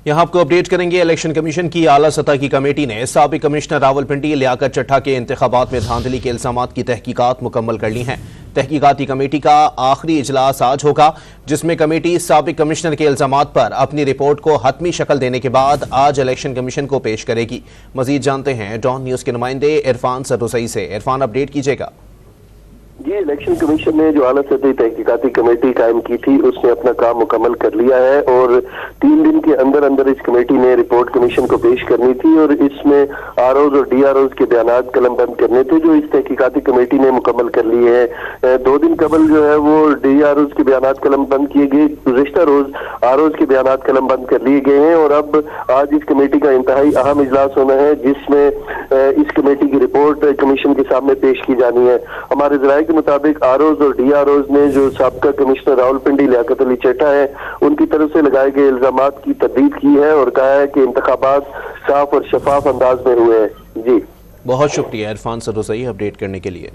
यहाँ आपको अपडेट करेंगे। इलेक्शन कमीशन की आला सतह की कमेटी ने साबिक कमिश्नर रावलपिंडी लियाकत चट्टा के इंतखाबात में धांधली के इल्जामात की तहकीकात मुकम्मल कर ली हैं। तहकीकाती कमेटी का आखिरी इजलास आज होगा, जिसमें कमेटी साबिक कमिश्नर के इल्जामात पर अपनी रिपोर्ट को हतमी शक्ल देने के बाद आज इलेक्शन कमीशन को पेश करेगी। मजीद जानते हैं डॉन न्यूज के नुमाइंदे इरफान सदुसई से। इरफान, अपडेट कीजिएगा। जी, इलेक्शन कमीशन ने जो आला सतही तहकीकाती कमेटी कायम की थी उसने अपना काम मुकम्मल कर लिया है और 3 दिन के अंदर अंदर इस कमेटी ने रिपोर्ट कमीशन को पेश करनी थी और इसमें आरओज और डीआरओज के बयानात कलमबंद करने थे, जो इस तहकीकाती कमेटी ने मुकम्मल कर लिए हैं। 2 दिन कबल जो है वो डीआरओज के बयानात कलमबंद किए गए, गुज़िश्ता रोज आरओज के बयानात कलमबंद कर लिए गए हैं और अब आज इस कमेटी का इंतहाई अहम इजलास होना है, जिसमें इस कमेटी की रिपोर्ट कमीशन के सामने पेश की जानी है। हमारे जराये के मुताबिक आरओज और डीआरओज ने जो साबका कमिश्नर रावलपिंडी लियाकत अली चट्टा है उनकी तरफ से लगाए गए इल्जामात की तर्दीद की है और कहा है कि इंतखाबात साफ और शफाफ अंदाज में हुए हैं। जी, बहुत शुक्रिया इरफान सदुसई अपडेट करने के लिए।